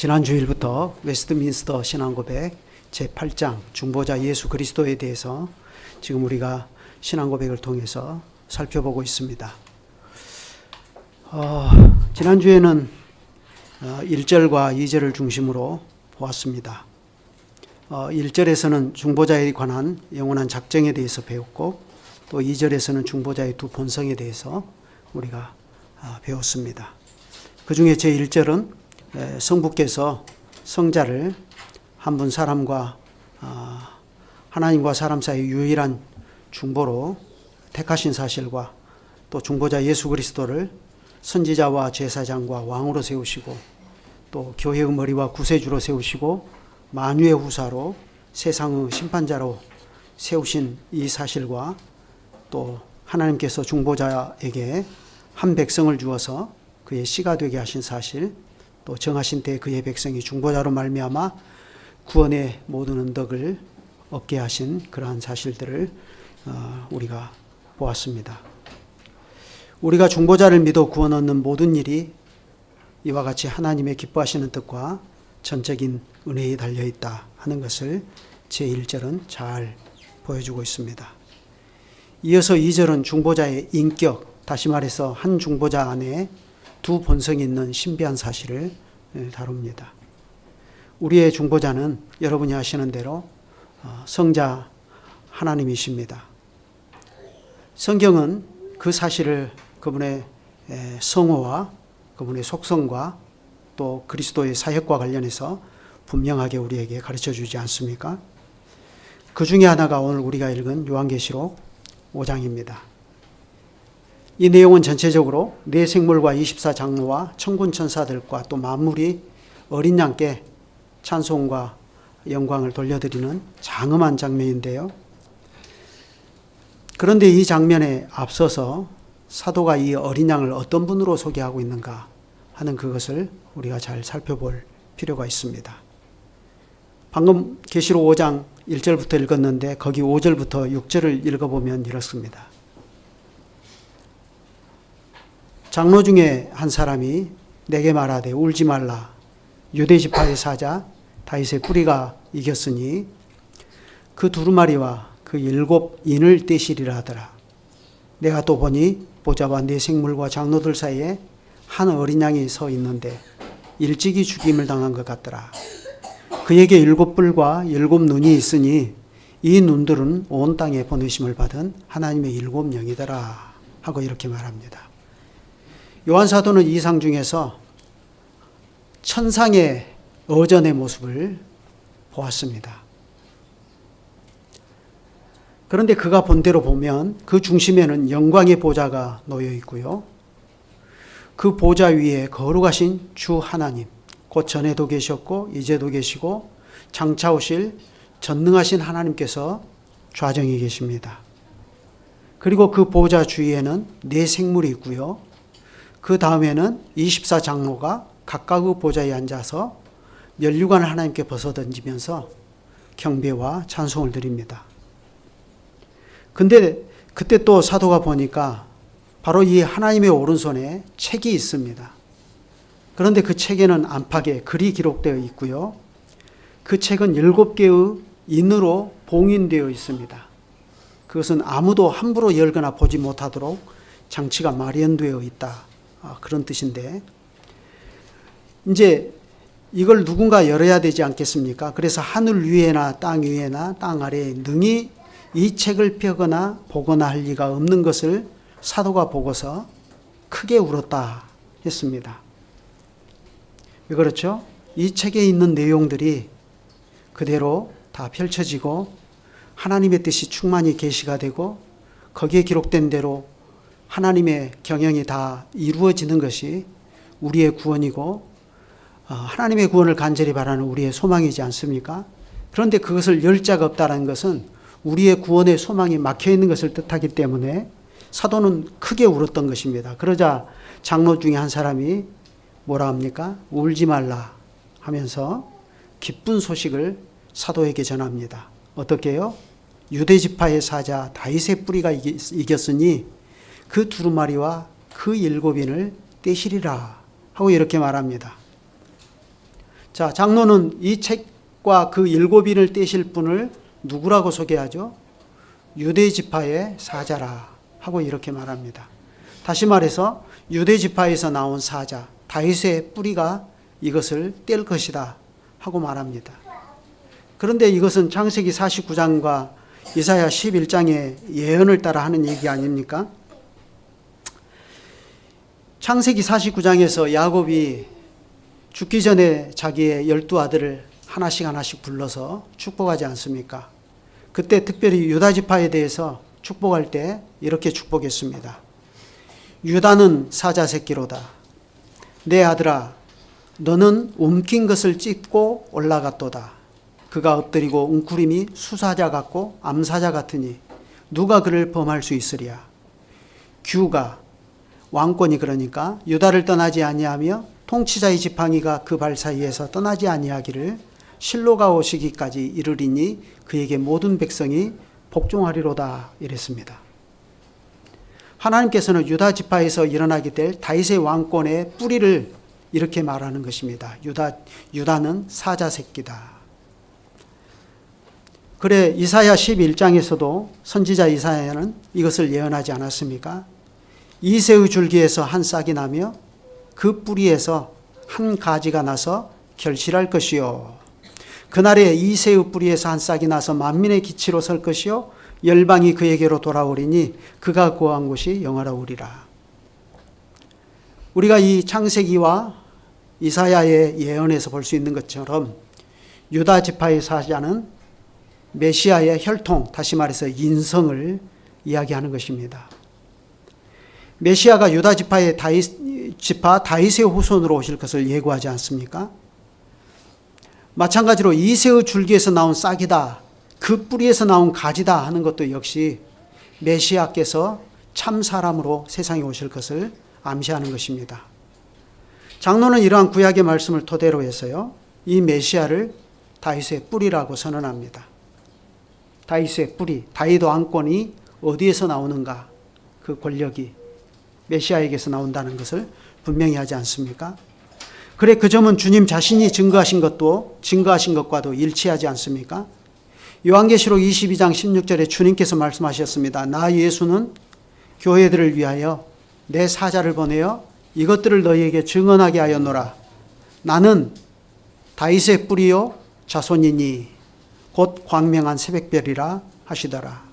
지난 주일부터 웨스트민스터 신앙고백 제8장 중보자 예수 그리스도에 대해서 지금 우리가 신앙고백을 통해서 살펴보고 있습니다. 지난주에는 1절과 2절을 중심으로 보았습니다. 1절에서는 중보자에 관한 영원한 작정에 대해서 배웠고, 또 2절에서는 중보자의 두 본성에 대해서 우리가 배웠습니다. 그 중에 제1절은 성부께서 성자를 한 분 사람과 하나님과 사람 사이 유일한 중보로 택하신 사실과, 또 중보자 예수 그리스도를 선지자와 제사장과 왕으로 세우시고, 또 교회의 머리와 구세주로 세우시고 만유의 후사로 세상의 심판자로 세우신 이 사실과, 또 하나님께서 중보자에게 한 백성을 주어서 그의 씨가 되게 하신 사실, 또 정하신 때 그의 백성이 중보자로 말미암아 구원의 모든 언덕을 얻게 하신 그러한 사실들을 우리가 보았습니다. 우리가 중보자를 믿어 구원 얻는 모든 일이 이와 같이 하나님의 기뻐하시는 뜻과 전적인 은혜에 달려있다 하는 것을 제1절은 잘 보여주고 있습니다. 이어서 2절은 중보자의 인격, 다시 말해서 한 중보자 안에 두 본성이 있는 신비한 사실을 다룹니다. 우리의 중보자는 여러분이 아시는 대로 성자 하나님이십니다. 성경은 그 사실을 그분의 성호와 그분의 속성과 또 그리스도의 사역과 관련해서 분명하게 우리에게 가르쳐 주지 않습니까? 그 중에 하나가 오늘 우리가 읽은 요한계시록 5장입니다. 이 내용은 전체적으로 네 생물과 24장로와 천군 천사들과 또 만물이 어린 양께 찬송과 영광을 돌려드리는 장엄한 장면인데요. 그런데 이 장면에 앞서서 사도가 이 어린 양을 어떤 분으로 소개하고 있는가 하는 그것을 우리가 잘 살펴볼 필요가 있습니다. 방금 계시록 5장 1절부터 읽었는데 거기 5절부터 6절을 읽어보면 이렇습니다. 장로 중에 한 사람이 내게 말하되 울지 말라. 유대지파의 사자 다윗의 뿌리가 이겼으니 그 두루마리와 그 7인을 떼시리라 하더라. 내가 또 보니 보좌와 네 생물과 장로들 사이에 한 어린 양이 서 있는데 일찍이 죽임을 당한 것 같더라. 그에게 7뿔과 7눈이 있으니 이 눈들은 온 땅에 보내심을 받은 하나님의 7영이더라 하고 이렇게 말합니다. 요한사도는 이 상 중에서 천상의 어전의 모습을 보았습니다. 그런데 그가 본대로 보면 그 중심에는 영광의 보좌가 놓여 있고요. 그 보좌 위에 거룩하신 주 하나님, 곧 전에도 계셨고 이제도 계시고 장차 오실 전능하신 하나님께서 좌정에 계십니다. 그리고 그 보좌 주위에는 네 생물이 있고요. 그 다음에는 24장로가 각각의 보좌에 앉아서 면류관을 하나님께 벗어던지면서 경배와 찬송을 드립니다. 근데 그때 또 사도가 보니까 바로 이 하나님의 오른손에 책이 있습니다. 그런데 그 책에는 안팎에 글이 기록되어 있고요. 그 책은 7개의 인으로 봉인되어 있습니다. 그것은 아무도 함부로 열거나 보지 못하도록 장치가 마련되어 있다. 그런 뜻인데, 이제 이걸 누군가 열어야 되지 않겠습니까? 그래서 하늘 위에나 땅 위에나 땅 아래에 능히 이 책을 펴거나 보거나 할 리가 없는 것을 사도가 보고서 크게 울었다 했습니다. 왜 그렇죠? 이 책에 있는 내용들이 그대로 다 펼쳐지고 하나님의 뜻이 충만히 계시가 되고 거기에 기록된 대로 하나님의 경영이 다 이루어지는 것이 우리의 구원이고 하나님의 구원을 간절히 바라는 우리의 소망이지 않습니까? 그런데 그것을 열 자가 없다는 것은 우리의 구원의 소망이 막혀 있는 것을 뜻하기 때문에 사도는 크게 울었던 것입니다. 그러자 장로 중에 한 사람이 뭐라 합니까? 울지 말라 하면서 기쁜 소식을 사도에게 전합니다. 어떻게 해요? 유대지파의 사자 다윗의 뿌리가 이겼으니 그 두루마리와 그 7인을 떼시리라 하고 이렇게 말합니다. 자, 장로는 이 책과 그 7인을 떼실 분을 누구라고 소개하죠? 유대 지파의 사자라 하고 이렇게 말합니다. 다시 말해서 유대 지파에서 나온 사자, 다윗의 뿌리가 이것을 뗄 것이다 하고 말합니다. 그런데 이것은 창세기 49장과 이사야 11장의 예언을 따라 하는 얘기 아닙니까? 창세기 49장에서 야곱이 죽기 전에 자기의 12아들을 하나씩 불러서 축복하지 않습니까? 그때 특별히 유다 지파에 대해서 축복할 때 이렇게 축복했습니다. 유다는 사자 새끼로다. 내 아들아, 너는 움킨 것을 찢고 올라갔도다. 그가 엎드리고 웅크림이 수사자 같고 암사자 같으니 누가 그를 범할 수 있으랴. 규가 왕권이 그러니까 유다를 떠나지 아니하며 통치자의 지팡이가 그 발 사이에서 떠나지 아니하기를 실로가 오시기까지 이르리니 그에게 모든 백성이 복종하리로다 이랬습니다. 하나님께서는 유다 지파에서 일어나게 될 다윗의 왕권의 뿌리를 이렇게 말하는 것입니다. 유다는 사자 새끼다. 그래 이사야 11장에서도 선지자 이사야는 이것을 예언하지 않았습니까? 이새의 줄기에서 한 싹이 나며 그 뿌리에서 한 가지가 나서 결실할 것이요. 그날에 이새의 뿌리에서 한 싹이 나서 만민의 기치로 설 것이요. 열방이 그에게로 돌아오리니 그가 거한 곳이 영화로우리라. 우리가 이 창세기와 이사야의 예언에서 볼 수 있는 것처럼 유다 지파의 사자는 메시아의 혈통, 다시 말해서 인성을 이야기하는 것입니다. 메시아가 유다 지파의 다윗의 후손으로 오실 것을 예고하지 않습니까? 마찬가지로 이새의 줄기에서 나온 싹이다, 그 뿌리에서 나온 가지다 하는 것도 역시 메시아께서 참 사람으로 세상에 오실 것을 암시하는 것입니다. 장로는 이러한 구약의 말씀을 토대로 해서요, 이 메시아를 다윗의 뿌리라고 선언합니다. 다윗의 뿌리, 다윗 왕권이 어디에서 나오는가? 그 권력이 메시아에게서 나온다는 것을 분명히 하지 않습니까? 그래 그 점은 주님 자신이 증거하신 것과도 일치하지 않습니까? 요한계시록 22장 16절에 주님께서 말씀하셨습니다. 나 예수는 교회들을 위하여 내 사자를 보내어 이것들을 너희에게 증언하게 하였노라. 나는 다윗의 뿌리요 자손이니 곧 광명한 새벽별이라 하시더라.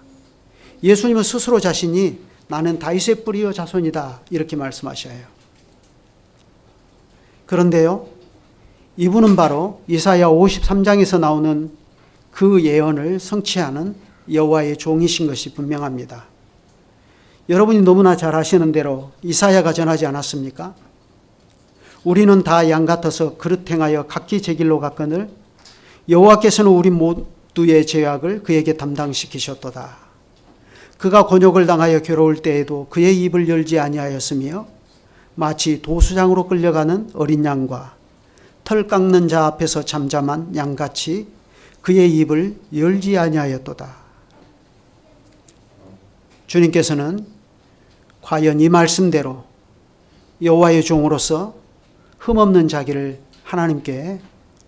예수님은 스스로 자신이 나는 다윗의 뿌리요 자손이다 이렇게 말씀하셔요. 그런데요, 이분은 바로 이사야 53장에서 나오는 그 예언을 성취하는 여호와의 종이신 것이 분명합니다. 여러분이 너무나 잘 아시는 대로 이사야가 전하지 않았습니까? 우리는 다 양 같아서 그릇 행하여 각기 제 길로 갔거늘 여호와께서는 우리 모두의 죄악을 그에게 담당시키셨도다. 그가 곤욕을 당하여 괴로울 때에도 그의 입을 열지 아니하였으며 마치 도수장으로 끌려가는 어린 양과 털 깎는 자 앞에서 잠잠한 양같이 그의 입을 열지 아니하였도다. 주님께서는 과연 이 말씀대로 여호와의 종으로서 흠없는 자기를 하나님께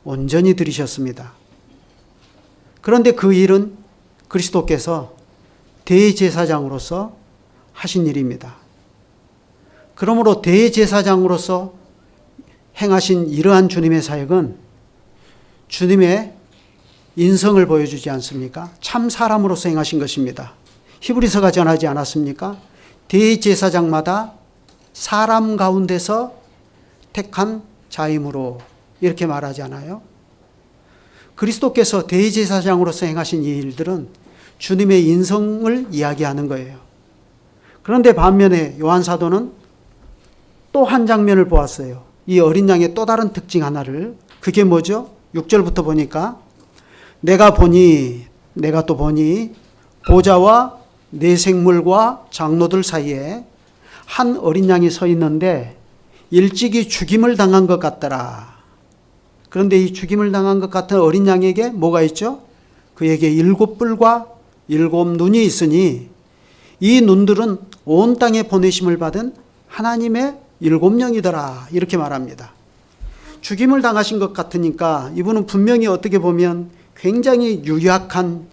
온전히 드리셨습니다. 그런데 그 일은 그리스도께서 대제사장으로서 하신 일입니다. 그러므로 대제사장으로서 행하신 이러한 주님의 사역은 주님의 인성을 보여주지 않습니까? 참 사람으로서 행하신 것입니다. 히브리서가 전하지 않았습니까? 대제사장마다 사람 가운데서 택한 자임으로 이렇게 말하지 않아요? 그리스도께서 대제사장으로서 행하신 이 일들은 주님의 인성을 이야기하는 거예요. 그런데 반면에 요한 사도는 또 한 장면을 보았어요. 이 어린 양의 또 다른 특징 하나를. 그게 뭐죠? 6절부터 보니까 내가 또 보니 보좌와 네 생물과 장로들 사이에 한 어린 양이 서 있는데 일찍이 죽임을 당한 것 같더라. 그런데 이 죽임을 당한 것 같은 어린 양에게 뭐가 있죠? 그에게 7뿔과 7눈이 있으니 이 눈들은 온 땅에 보내심을 받은 하나님의 7영이더라. 이렇게 말합니다. 죽임을 당하신 것 같으니까 이분은 분명히 어떻게 보면 굉장히 유약한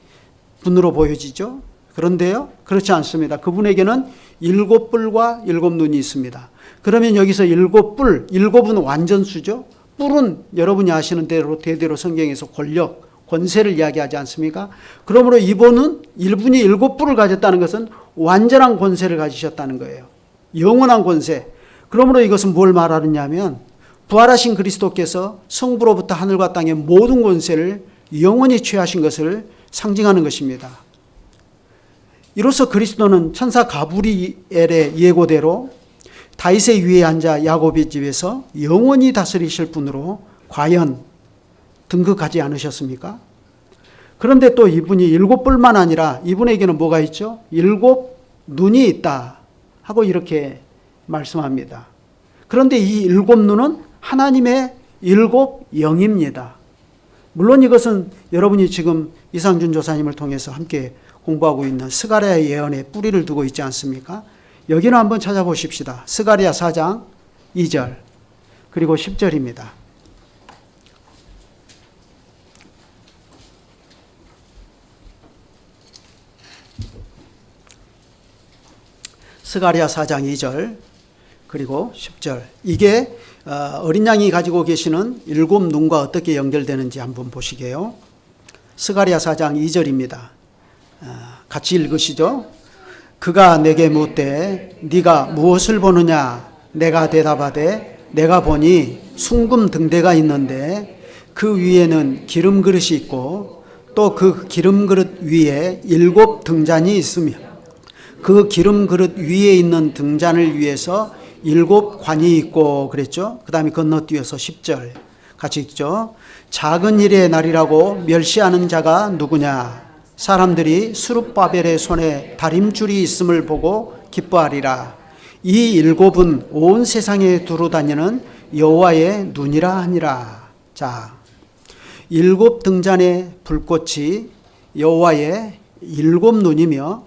분으로 보여지죠. 그런데요, 그렇지 않습니다. 그분에게는 7뿔과 7눈이 있습니다. 그러면 여기서 7뿔, 7은 완전수죠. 뿔은 여러분이 아시는 대로 대대로 성경에서 권력, 권세를 이야기하지 않습니까? 그러므로 이분이 7뿔을 가졌다는 것은 완전한 권세를 가지셨다는 거예요. 영원한 권세. 그러므로 이것은 뭘 말하느냐면 부활하신 그리스도께서 성부로부터 하늘과 땅의 모든 권세를 영원히 취하신 것을 상징하는 것입니다. 이로써 그리스도는 천사 가브리엘의 예고대로 다윗의 위에 앉아 야곱의 집에서 영원히 다스리실 분으로 과연 등극하지 않으셨습니까? 그런데 또 이분이 7뿔만 아니라 이분에게는 뭐가 있죠? 7눈이 있다 하고 이렇게 말씀합니다. 그런데 이 7눈은 하나님의 7영입니다. 물론 이것은 여러분이 지금 이상준 조사님을 통해서 함께 공부하고 있는 스가랴의 예언에 뿌리를 두고 있지 않습니까? 여기는 한번 찾아보십시다. 스가랴 4장 2절 그리고 10절입니다. 스가랴 4장 2절 그리고 10절. 이게 어린 양이 가지고 계시는 7눈과 어떻게 연결되는지 한번 보시게요. 스가랴 4장 2절입니다. 같이 읽으시죠. 그가 내게 묻되 네가 무엇을 보느냐? 내가 대답하되 내가 보니 숭금 등대가 있는데 그 위에는 기름 그릇이 있고 또 그 기름 그릇 위에 7 등잔이 있으며 그 기름 그릇 위에 있는 등잔을 위해서 7 관이 있고 그랬죠. 그 다음에 건너뛰어서 10절 같이 읽죠. 작은 일의 날이라고 멸시하는 자가 누구냐? 사람들이 스룹바벨의 손에 다림줄이 있음을 보고 기뻐하리라. 이 7은 온 세상에 두루 다니는 여호와의 눈이라 하니라. 자, 7 등잔의 불꽃이 여호와의 7눈이며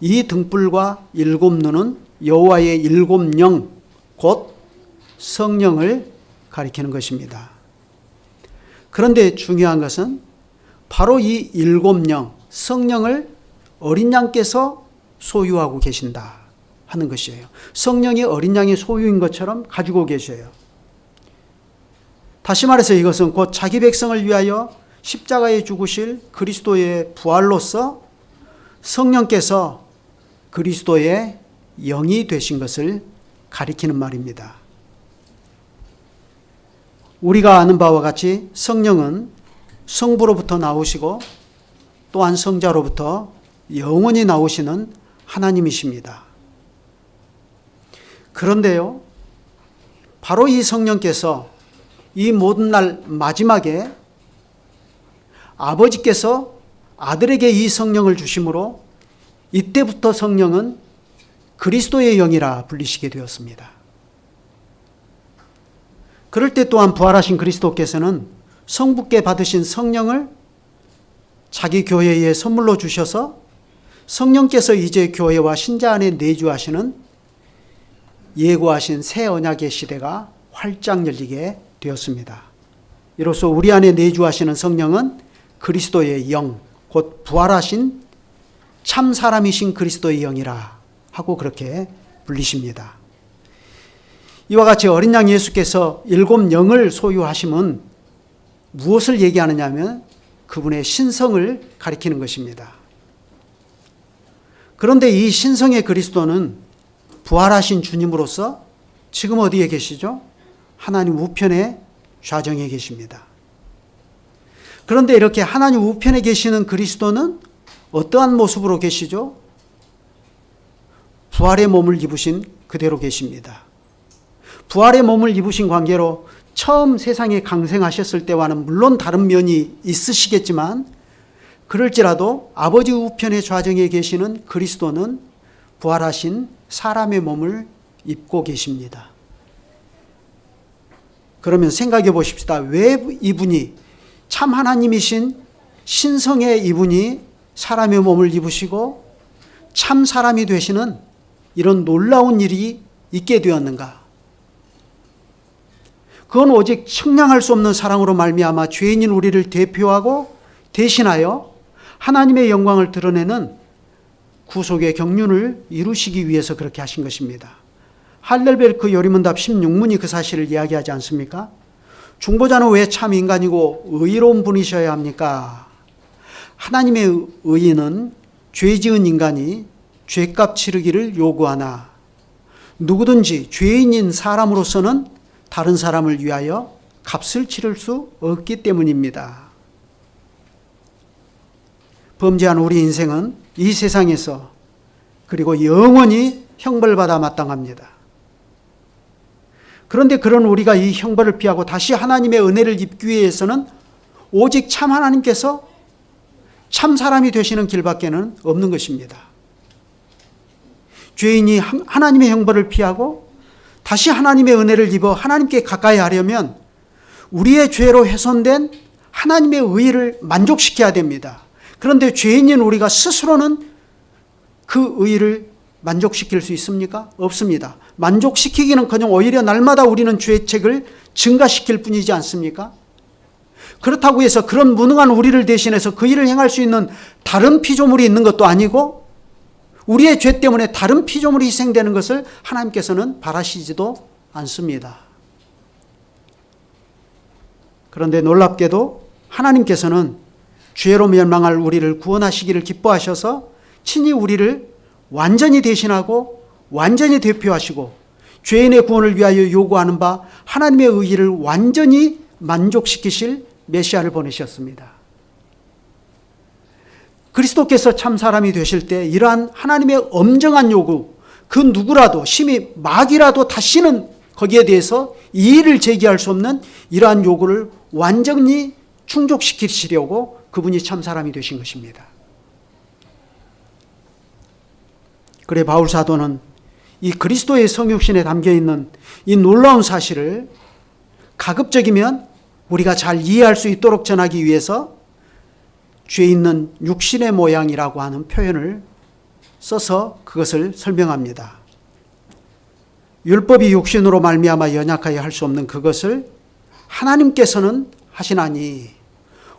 이 등불과 7눈은 여호와의 7영 곧 성령을 가리키는 것입니다. 그런데 중요한 것은 바로 이 7영 성령을 어린 양께서 소유하고 계신다 하는 것이에요. 성령이 어린 양의 소유인 것처럼 가지고 계셔요. 다시 말해서 이것은 곧 자기 백성을 위하여 십자가에 죽으실 그리스도의 부활로서 성령께서 그리스도의 영이 되신 것을 가리키는 말입니다. 우리가 아는 바와 같이 성령은 성부로부터 나오시고 또한 성자로부터 영원히 나오시는 하나님이십니다. 그런데요, 바로 이 성령께서 이 모든 날 마지막에 아버지께서 아들에게 이 성령을 주심으로 이때부터 성령은 그리스도의 영이라 불리시게 되었습니다. 그럴 때 또한 부활하신 그리스도께서는 성부께 받으신 성령을 자기 교회에 선물로 주셔서 성령께서 이제 교회와 신자 안에 내주하시는 예고하신 새 언약의 시대가 활짝 열리게 되었습니다. 이로써 우리 안에 내주하시는 성령은 그리스도의 영, 곧 부활하신 참 사람이신 그리스도의 영이라 하고 그렇게 불리십니다. 이와 같이 어린 양 예수께서 7 영을 소유하심은 무엇을 얘기하느냐 하면 그분의 신성을 가리키는 것입니다. 그런데 이 신성의 그리스도는 부활하신 주님으로서 지금 어디에 계시죠? 하나님 우편에 좌정에 계십니다. 그런데 이렇게 하나님 우편에 계시는 그리스도는 어떠한 모습으로 계시죠? 부활의 몸을 입으신 그대로 계십니다. 부활의 몸을 입으신 관계로 처음 세상에 강생하셨을 때와는 물론 다른 면이 있으시겠지만 그럴지라도 아버지 우편의 좌정에 계시는 그리스도는 부활하신 사람의 몸을 입고 계십니다. 그러면 생각해 보십시다. 왜 이분이 참 하나님이신 신성의 이분이 사람의 몸을 입으시고 참 사람이 되시는 이런 놀라운 일이 있게 되었는가? 그건 오직 측량할 수 없는 사랑으로 말미암아 죄인인 우리를 대표하고 대신하여 하나님의 영광을 드러내는 구속의 경륜을 이루시기 위해서 그렇게 하신 것입니다. 할렐베르크 요리문답 16문이 그 사실을 이야기하지 않습니까? 중보자는 왜 참 인간이고 의로운 분이셔야 합니까? 하나님의 의의는 죄 지은 인간이 죄값 치르기를 요구하나 누구든지 죄인인 사람으로서는 다른 사람을 위하여 값을 치를 수 없기 때문입니다. 범죄한 우리 인생은 이 세상에서 그리고 영원히 형벌받아 마땅합니다. 그런데 그런 우리가 이 형벌을 피하고 다시 하나님의 은혜를 입기 위해서는 오직 참 하나님께서 참 사람이 되시는 길밖에는 없는 것입니다. 죄인이 하나님의 형벌을 피하고 다시 하나님의 은혜를 입어 하나님께 가까이 하려면 우리의 죄로 훼손된 하나님의 의의를 만족시켜야 됩니다. 그런데 죄인인 우리가 스스로는 그 의의를 만족시킬 수 있습니까? 없습니다. 만족시키기는커녕 오히려 날마다 우리는 죄책을 증가시킬 뿐이지 않습니까? 그렇다고 해서 그런 무능한 우리를 대신해서 그 일을 행할 수 있는 다른 피조물이 있는 것도 아니고 우리의 죄 때문에 다른 피조물이 희생되는 것을 하나님께서는 바라시지도 않습니다. 그런데 놀랍게도 하나님께서는 죄로 멸망할 우리를 구원하시기를 기뻐하셔서 친히 우리를 완전히 대신하고 완전히 대표하시고 죄인의 구원을 위하여 요구하는 바 하나님의 의의를 완전히 만족시키실 메시아를 보내셨습니다. 그리스도께서 참 사람이 되실 때 이러한 하나님의 엄정한 요구, 그 누구라도 심히 마귀라도 다시는 거기에 대해서 이의를 제기할 수 없는 이러한 요구를 완전히 충족시키시려고 그분이 참 사람이 되신 것입니다. 그래 바울 사도는 이 그리스도의 성육신에 담겨있는 이 놀라운 사실을 가급적이면 우리가 잘 이해할 수 있도록 전하기 위해서 죄 있는 육신의 모양이라고 하는 표현을 써서 그것을 설명합니다. 율법이 육신으로 말미암아 연약하여 할 수 없는 그것을 하나님께서는 하시나니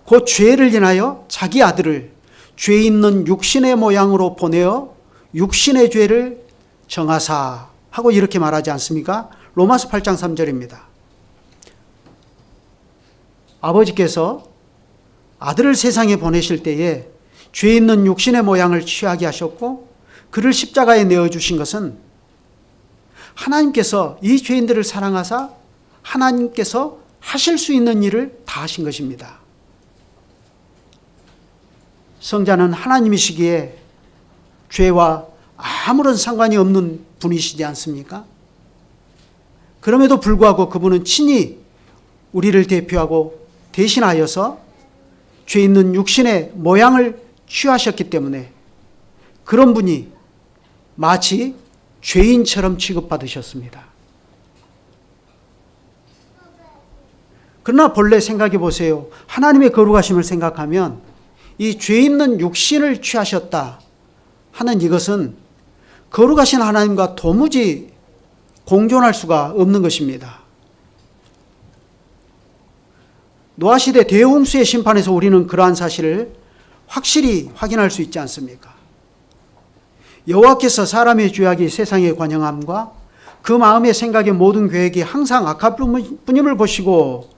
곧 죄를 인하여 자기 아들을 죄 있는 육신의 모양으로 보내어 육신의 죄를 정하사 하고 이렇게 말하지 않습니까? 로마서 8장 3절입니다. 아버지께서 아들을 세상에 보내실 때에 죄 있는 육신의 모양을 취하게 하셨고 그를 십자가에 내어주신 것은 하나님께서 이 죄인들을 사랑하사 하나님께서 하실 수 있는 일을 다 하신 것입니다. 성자는 하나님이시기에 죄와 아무런 상관이 없는 분이시지 않습니까? 그럼에도 불구하고 그분은 친히 우리를 대표하고 대신하여서 죄 있는 육신의 모양을 취하셨기 때문에 그런 분이 마치 죄인처럼 취급받으셨습니다. 그러나 본래 생각해 보세요. 하나님의 거룩하심을 생각하면 이 죄 있는 육신을 취하셨다 하는 이것은 거룩하신 하나님과 도무지 공존할 수가 없는 것입니다. 노아시대 대홍수의 심판에서 우리는 그러한 사실을 확실히 확인할 수 있지 않습니까? 여호와께서 사람의 죄악이 세상에 관영함과 그 마음의 생각의 모든 계획이 항상 악할 뿐임을 보시고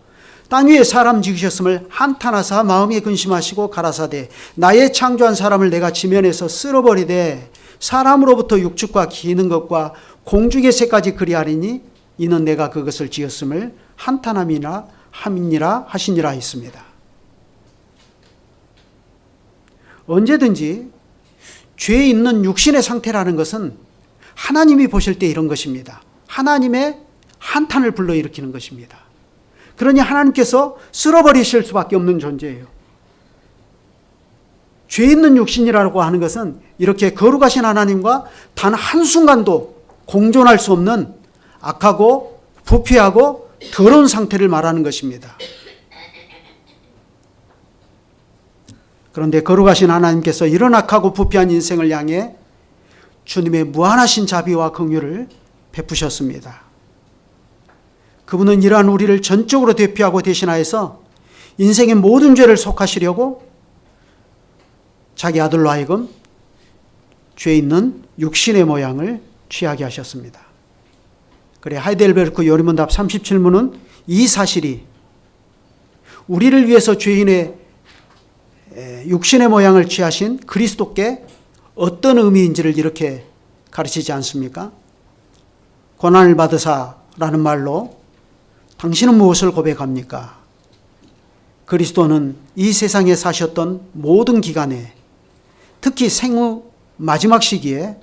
땅 위에 사람 지으셨음을 한탄하사 마음에 근심하시고 가라사대 나의 창조한 사람을 내가 지면에서 쓸어버리되 사람으로부터 육축과 기는 것과 공중의 새까지 그리하리니 이는 내가 그것을 지었음을 한탄함이나 함이니라 하시니라 했습니다. 언제든지 죄 있는 육신의 상태라는 것은 하나님이 보실 때 이런 것입니다. 하나님의 한탄을 불러일으키는 것입니다. 그러니 하나님께서 쓸어버리실 수밖에 없는 존재예요. 죄 있는 육신이라고 하는 것은 이렇게 거룩하신 하나님과 단 한순간도 공존할 수 없는 악하고 부패하고 더러운 상태를 말하는 것입니다. 그런데 거룩하신 하나님께서 이런 악하고 부패한 인생을 향해 주님의 무한하신 자비와 긍휼을 베푸셨습니다. 그분은 이러한 우리를 전적으로 대표하고 대신하여서 인생의 모든 죄를 속하시려고 자기 아들로 하여금 죄 있는 육신의 모양을 취하게 하셨습니다. 그래 하이델베르크 요리문답 37문은 이 사실이 우리를 위해서 죄인의 육신의 모양을 취하신 그리스도께 어떤 의미인지를 이렇게 가르치지 않습니까? 고난을 받으사라는 말로 당신은 무엇을 고백합니까? 그리스도는 이 세상에 사셨던 모든 기간에 특히 생후 마지막 시기에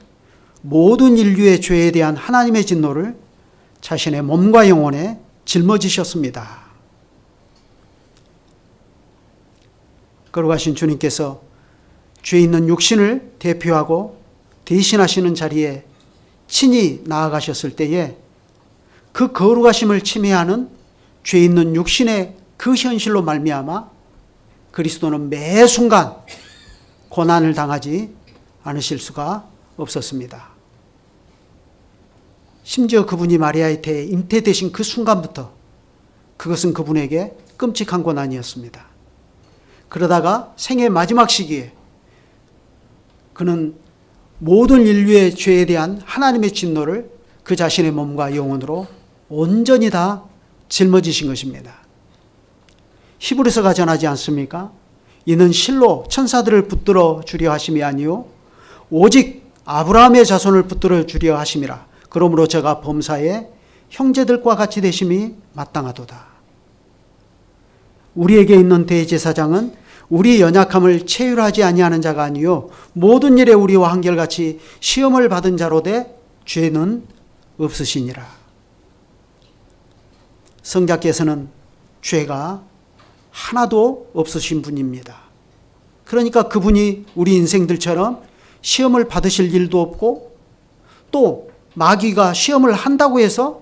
모든 인류의 죄에 대한 하나님의 진노를 자신의 몸과 영혼에 짊어지셨습니다. 걸어가신 주님께서 죄 있는 육신을 대표하고 대신하시는 자리에 친히 나아가셨을 때에 그 거룩하심을 침해하는 죄 있는 육신의 그 현실로 말미암아 그리스도는 매 순간 고난을 당하지 않으실 수가 없었습니다. 심지어 그분이 마리아의 태에 잉태되신 그 순간부터 그것은 그분에게 끔찍한 고난이었습니다. 그러다가 생의 마지막 시기에 그는 모든 인류의 죄에 대한 하나님의 진노를 그 자신의 몸과 영혼으로 온전히 다 짊어지신 것입니다. 히브리서가 전하지 않습니까? 이는 실로 천사들을 붙들어 주려 하심이 아니요 오직 아브라함의 자손을 붙들어 주려 하심이라. 그러므로 저가 범사에 형제들과 같이 되심이 마땅하도다. 우리에게 있는 대제사장은 우리 연약함을 체휼하지 아니하는 자가 아니요 모든 일에 우리와 한결같이 시험을 받은 자로되 죄는 없으시니라. 성자께서는 죄가 하나도 없으신 분입니다. 그러니까 그분이 우리 인생들처럼 시험을 받으실 일도 없고 또 마귀가 시험을 한다고 해서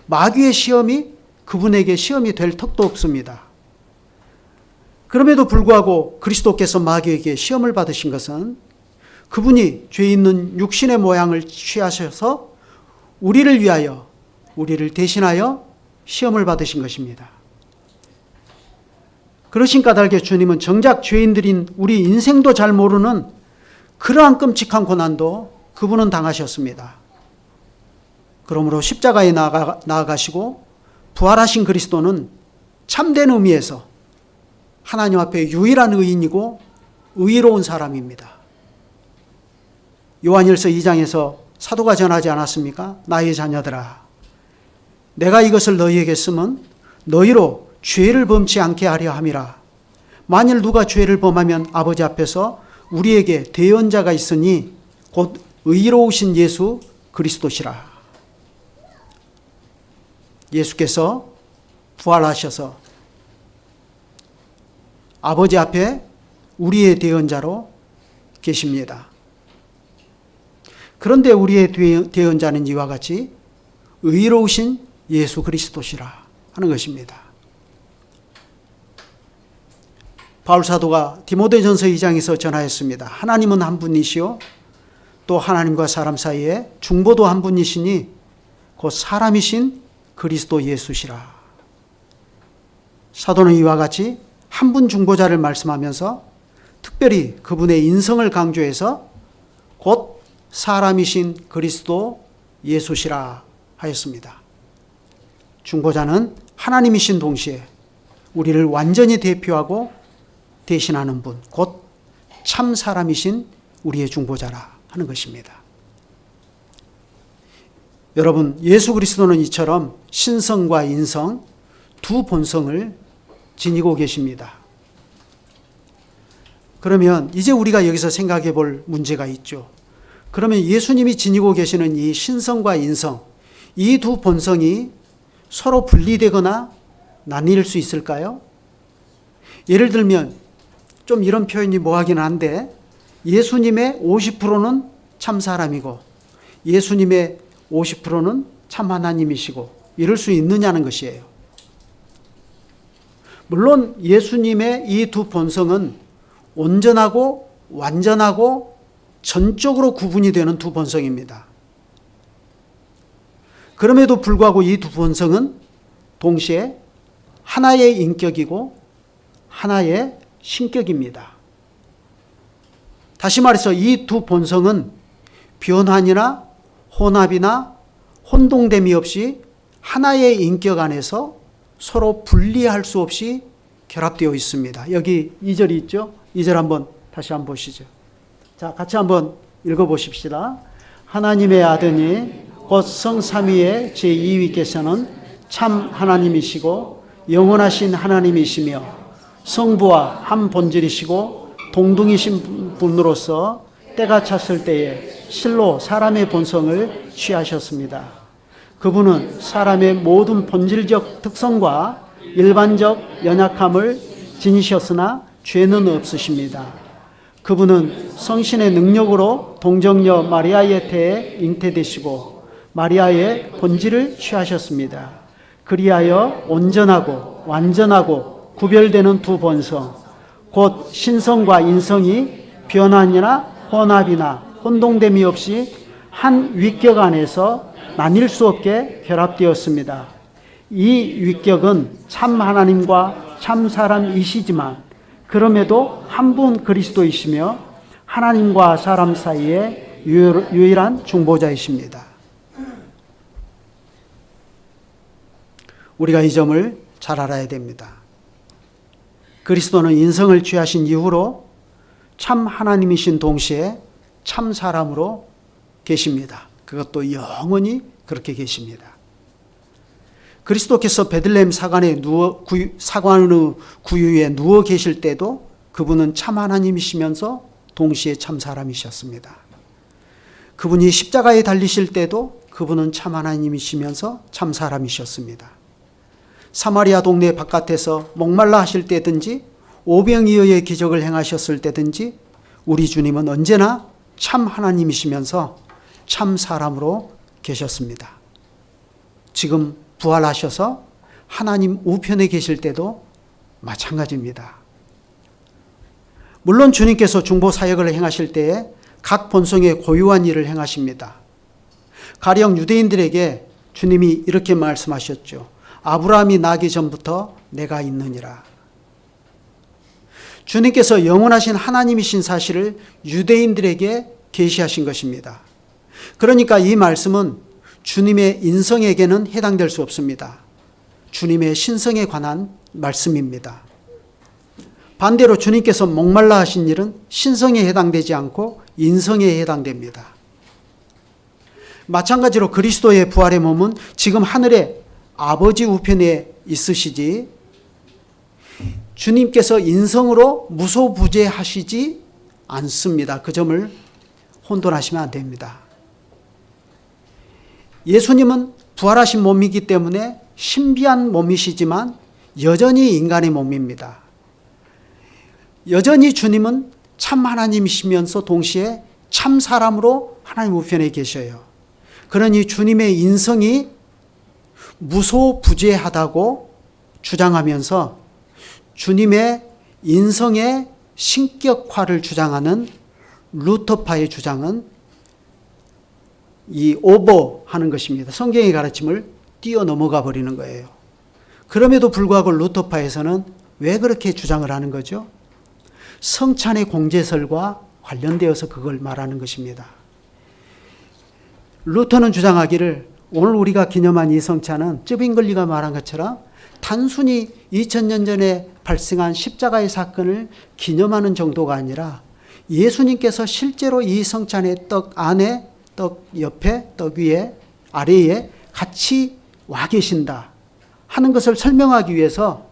마귀의 시험이 그분에게 시험이 될 턱도 없습니다. 그럼에도 불구하고 그리스도께서 마귀에게 시험을 받으신 것은 그분이 죄 있는 육신의 모양을 취하셔서 우리를 위하여 우리를 대신하여 시험을 받으신 것입니다. 그러신 까닭에 주님은 정작 죄인들인 우리 인생도 잘 모르는 그러한 끔찍한 고난도 그분은 당하셨습니다. 그러므로 십자가에 나아가시고 부활하신 그리스도는 참된 의미에서 하나님 앞에 유일한 의인이고 의로운 사람입니다. 요한일서 2장에서 사도가 전하지 않았습니까? 나의 자녀들아, 내가 이것을 너희에게 쓰면 너희로 죄를 범치 않게 하려 함이라. 만일 누가 죄를 범하면 아버지 앞에서 우리에게 대언자가 있으니 곧 의로우신 예수 그리스도시라. 예수께서 부활하셔서 아버지 앞에 우리의 대언자로 계십니다. 그런데 우리의 대언자는 이와 같이 의로우신 예수 그리스도시라 하는 것입니다. 바울 사도가 디모데전서 2장에서 전하였습니다. 하나님은 한 분이시요 또 하나님과 사람 사이에 중보도 한 분이시니 곧 사람이신 그리스도 예수시라. 사도는 이와 같이 한 분 중보자를 말씀하면서 특별히 그분의 인성을 강조해서 곧 사람이신 그리스도 예수시라 하였습니다. 중보자는 하나님이신 동시에 우리를 완전히 대표하고 대신하는 분, 곧 참 사람이신 우리의 중보자라 하는 것입니다. 여러분, 예수 그리스도는 이처럼 신성과 인성 두 본성을 지니고 계십니다. 그러면 이제 우리가 여기서 생각해 볼 문제가 있죠. 그러면 예수님이 지니고 계시는 이 신성과 인성, 이 두 본성이 서로 분리되거나 나뉠 수 있을까요? 예를 들면 좀 이런 표현이 뭐하긴 한데 예수님의 50%는 참 사람이고 예수님의 50%는 참 하나님이시고 이럴 수 있느냐는 것이에요. 물론 예수님의 이 두 본성은 온전하고 완전하고 전적으로 구분이 되는 두 본성입니다. 그럼에도 불구하고 이 두 본성은 동시에 하나의 인격이고 하나의 신격입니다. 다시 말해서 이 두 본성은 변환이나 혼합이나 혼동됨이 없이 하나의 인격 안에서 서로 분리할 수 없이 결합되어 있습니다. 여기 2절이 있죠? 2절 한번 다시 한번 보시죠. 자, 같이 한번 읽어보십시다. 하나님의 아드니 곧 성삼위의 제2위께서는 참 하나님이시고 영원하신 하나님이시며 성부와 한 본질이시고 동등이신 분으로서 때가 찼을 때에 실로 사람의 본성을 취하셨습니다. 그분은 사람의 모든 본질적 특성과 일반적 연약함을 지니셨으나 죄는 없으십니다. 그분은 성신의 능력으로 동정녀 마리아의 태에 잉태되시고 마리아의 본질을 취하셨습니다. 그리하여 온전하고 완전하고 구별되는 두 본성, 곧 신성과 인성이 변환이나 혼합이나 혼동됨이 없이 한 위격 안에서 나뉠 수 없게 결합되었습니다. 이 위격은 참 하나님과 참 사람이시지만 그럼에도 한 분 그리스도이시며 하나님과 사람 사이의 유일한 중보자이십니다. 우리가 이 점을 잘 알아야 됩니다. 그리스도는 인성을 취하신 이후로 참 하나님이신 동시에 참 사람으로 계십니다. 그것도 영원히 그렇게 계십니다. 그리스도께서 베들레헴 사관의 구유에 누워 계실 때도 그분은 참 하나님이시면서 동시에 참 사람이셨습니다. 그분이 십자가에 달리실 때도 그분은 참 하나님이시면서 참 사람이셨습니다. 사마리아 동네 바깥에서 목말라 하실 때든지 오병이어의 기적을 행하셨을 때든지 우리 주님은 언제나 참 하나님이시면서 참 사람으로 계셨습니다. 지금 부활하셔서 하나님 우편에 계실 때도 마찬가지입니다. 물론 주님께서 중보 사역을 행하실 때에 각 본성에 고유한 일을 행하십니다. 가령 유대인들에게 주님이 이렇게 말씀하셨죠. 아브라함이 나기 전부터 내가 있느니라. 주님께서 영원하신 하나님이신 사실을 유대인들에게 계시하신 것입니다. 그러니까 이 말씀은 주님의 인성에게는 해당될 수 없습니다. 주님의 신성에 관한 말씀입니다. 반대로 주님께서 목말라 하신 일은 신성에 해당되지 않고 인성에 해당됩니다. 마찬가지로 그리스도의 부활의 몸은 지금 하늘에 아버지 우편에 있으시지 주님께서 인성으로 무소부재하시지 않습니다. 그 점을 혼돈하시면 안 됩니다. 예수님은 부활하신 몸이기 때문에 신비한 몸이시지만 여전히 인간의 몸입니다. 여전히 주님은 참 하나님이시면서 동시에 참 사람으로 하나님 우편에 계셔요. 그러니 주님의 인성이 무소부재하다고 주장하면서 주님의 인성의 신격화를 주장하는 루터파의 주장은 이 오버하는 것입니다. 성경의 가르침을 뛰어넘어가 버리는 거예요. 그럼에도 불구하고 루터파에서는 왜 그렇게 주장을 하는 거죠? 성찬의 공제설과 관련되어서 그걸 말하는 것입니다. 루터는 주장하기를 오늘 우리가 기념한 이 성찬은 쯔빙글리가 말한 것처럼 단순히 2000년 전에 발생한 십자가의 사건을 기념하는 정도가 아니라 예수님께서 실제로 이 성찬의 떡 안에, 떡 옆에, 떡 위에, 아래에 같이 와 계신다 하는 것을 설명하기 위해서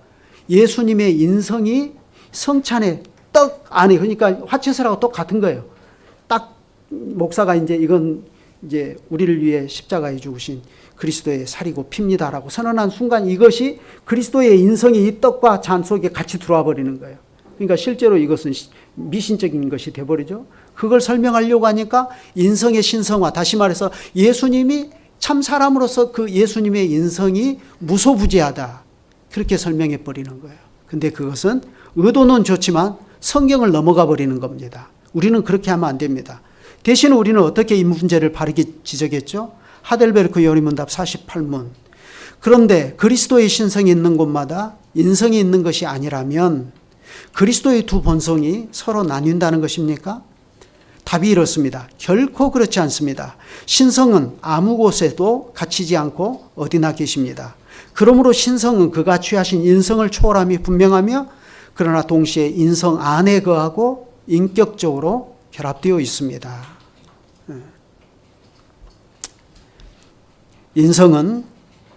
예수님의 인성이 성찬의 떡 안에, 그러니까 화채설하고 똑같은 거예요. 딱 목사가 이건 우리를 위해 십자가에 죽으신 그리스도의 살이고 피입니다라고 선언한 순간 이것이 그리스도의 인성이 이 떡과 잔 속에 같이 들어와 버리는 거예요. 그러니까 실제로 이것은 미신적인 것이 돼버리죠. 그걸 설명하려고 하니까 인성의 신성화, 다시 말해서 예수님이 참 사람으로서 그 예수님의 인성이 무소부재하다, 그렇게 설명해 버리는 거예요. 근데 그것은 의도는 좋지만 성경을 넘어가 버리는 겁니다. 우리는 그렇게 하면 안 됩니다. 대신 우리는 어떻게 이 문제를 바르게 지적했죠? 하델베르크 요리문답 48문. 그런데 그리스도의 신성이 있는 곳마다 인성이 있는 것이 아니라면 그리스도의 두 본성이 서로 나뉜다는 것입니까? 답이 이렇습니다. 결코 그렇지 않습니다. 신성은 아무 곳에도 갇히지 않고 어디나 계십니다. 그러므로 신성은 그가 취하신 인성을 초월함이 분명하며 그러나 동시에 인성 안에 거하고 인격적으로 결합되어 있습니다. 인성은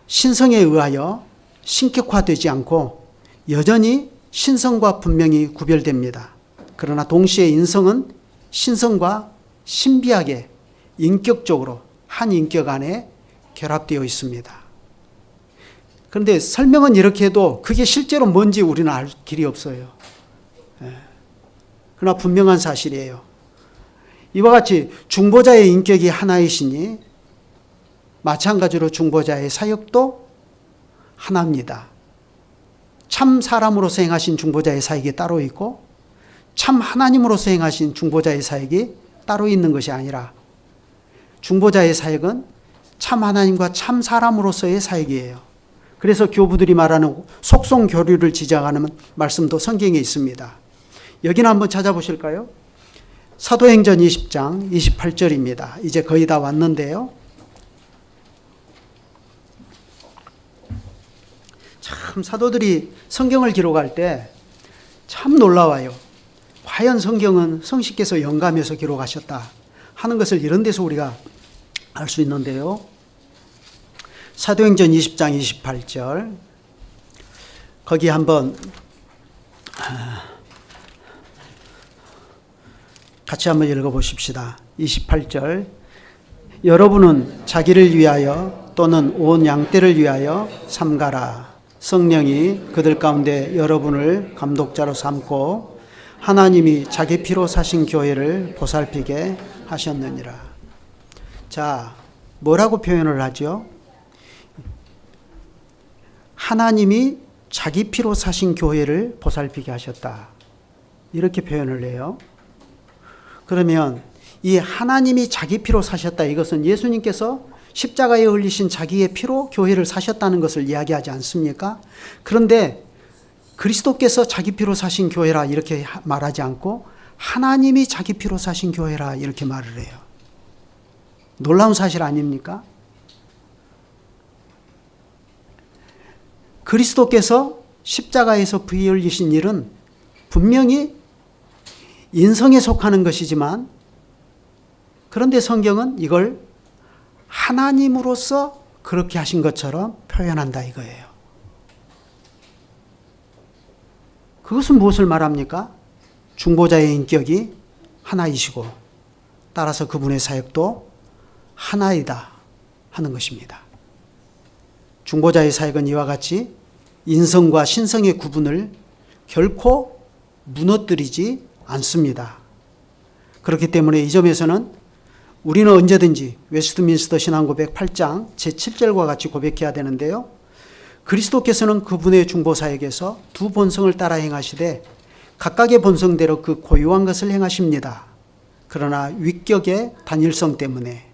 신성에 의하여 신격화되지 않고 여전히 신성과 분명히 구별됩니다. 그러나 동시에 인성은 신성과 신비하게 인격적으로 한 인격 안에 결합되어 있습니다. 그런데 설명은 이렇게 해도 그게 실제로 뭔지 우리는 알 길이 없어요. 그러나 분명한 사실이에요. 이와 같이 중보자의 인격이 하나이시니 마찬가지로 중보자의 사역도 하나입니다. 참 사람으로서 행하신 중보자의 사역이 따로 있고 참 하나님으로서 행하신 중보자의 사역이 따로 있는 것이 아니라 중보자의 사역은 참 하나님과 참 사람으로서의 사역이에요. 그래서 교부들이 말하는 속성 교류를 지적하는 말씀도 성경에 있습니다. 여기는 한번 찾아보실까요? 사도행전 20장 28절입니다. 이제 거의 다 왔는데요. 참 사도들이 성경을 기록할 때 참 놀라워요. 과연 성경은 성신께서 영감해서 기록하셨다 하는 것을 이런 데서 우리가 알 수 있는데요. 사도행전 20장 28절 거기 한번 같이 한번 읽어보십시다. 28절 여러분은 자기를 위하여 또는 온 양떼를 위하여 삼가라. 성령이 그들 가운데 여러분을 감독자로 삼고 하나님이 자기 피로 사신 교회를 보살피게 하셨느니라. 자, 뭐라고 표현을 하죠? 하나님이 자기 피로 사신 교회를 보살피게 하셨다. 이렇게 표현을 해요. 그러면 이 하나님이 자기 피로 사셨다. 이것은 예수님께서 십자가에 흘리신 자기의 피로 교회를 사셨다는 것을 이야기하지 않습니까? 그런데 그리스도께서 자기 피로 사신 교회라 이렇게 말하지 않고 하나님이 자기 피로 사신 교회라 이렇게 말을 해요. 놀라운 사실 아닙니까? 그리스도께서 십자가에서 피 흘리신 일은 분명히 인성에 속하는 것이지만 그런데 성경은 이걸 하나님으로서 그렇게 하신 것처럼 표현한다 이거예요. 그것은 무엇을 말합니까? 중보자의 인격이 하나이시고 따라서 그분의 사역도 하나이다 하는 것입니다. 중보자의 사역은 이와 같이 인성과 신성의 구분을 결코 무너뜨리지 않습니다. 그렇기 때문에 이 점에서는 우리는 언제든지 웨스트민스터 신앙고백 8장 제7절과 같이 고백해야 되는데요. 그리스도께서는 그분의 중보사역에서 두 본성을 따라 행하시되 각각의 본성대로 그 고유한 것을 행하십니다. 그러나 위격의 단일성 때문에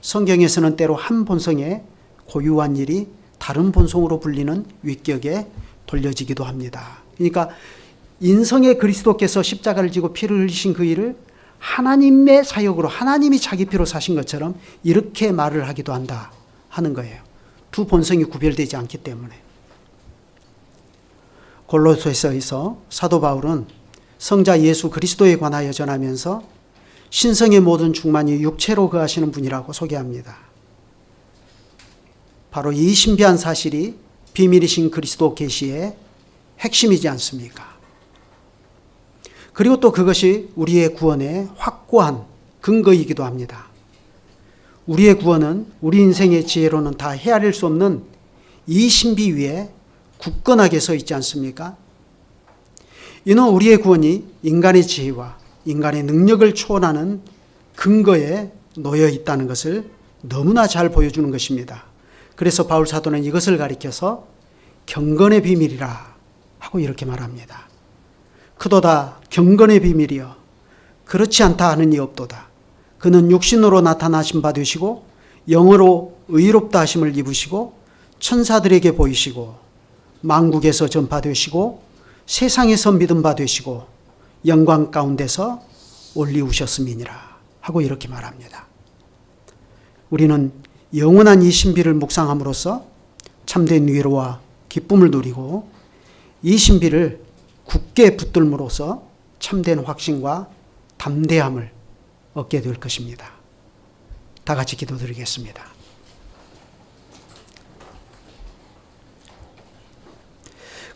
성경에서는 때로 한 본성의 고유한 일이 다른 본성으로 불리는 위격에 돌려지기도 합니다. 그러니까 인성의 그리스도께서 십자가를 지고 피를 흘리신 그 일을 하나님의 사역으로 하나님이 자기 피로 사신 것처럼 이렇게 말을 하기도 한다 하는 거예요. 두 본성이 구별되지 않기 때문에. 골로새서에서 사도 바울은 성자 예수 그리스도에 관하여 전하면서 신성의 모든 충만이 육체로 거하시는 분이라고 소개합니다. 바로 이 신비한 사실이 비밀이신 그리스도 계시의 핵심이지 않습니까? 그리고 또 그것이 우리의 구원의 확고한 근거이기도 합니다. 우리의 구원은 우리 인생의 지혜로는 다 헤아릴 수 없는 이 신비 위에 굳건하게 서 있지 않습니까? 이는 우리의 구원이 인간의 지혜와 인간의 능력을 초월하는 근거에 놓여 있다는 것을 너무나 잘 보여주는 것입니다. 그래서 바울 사도는 이것을 가리켜서 경건의 비밀이라 하고 이렇게 말합니다. 그도다 경건의 비밀이여 그렇지 않다 하는 이 없도다. 그는 육신으로 나타나신 바 되시고 영으로 의롭다 하심을 입으시고 천사들에게 보이시고 만국에서 전파되시고 세상에서 믿음 받으시고 영광 가운데서 올리우셨음이니라 하고 이렇게 말합니다. 우리는 영원한 이 신비를 묵상함으로써 참된 위로와 기쁨을 누리고 이 신비를 굳게 붙들므로써 참된 확신과 담대함을 얻게 될 것입니다. 다 같이 기도드리겠습니다.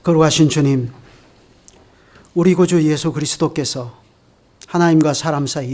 거룩하신 주님, 우리 구주 예수 그리스도께서 하나님과 사람 사이에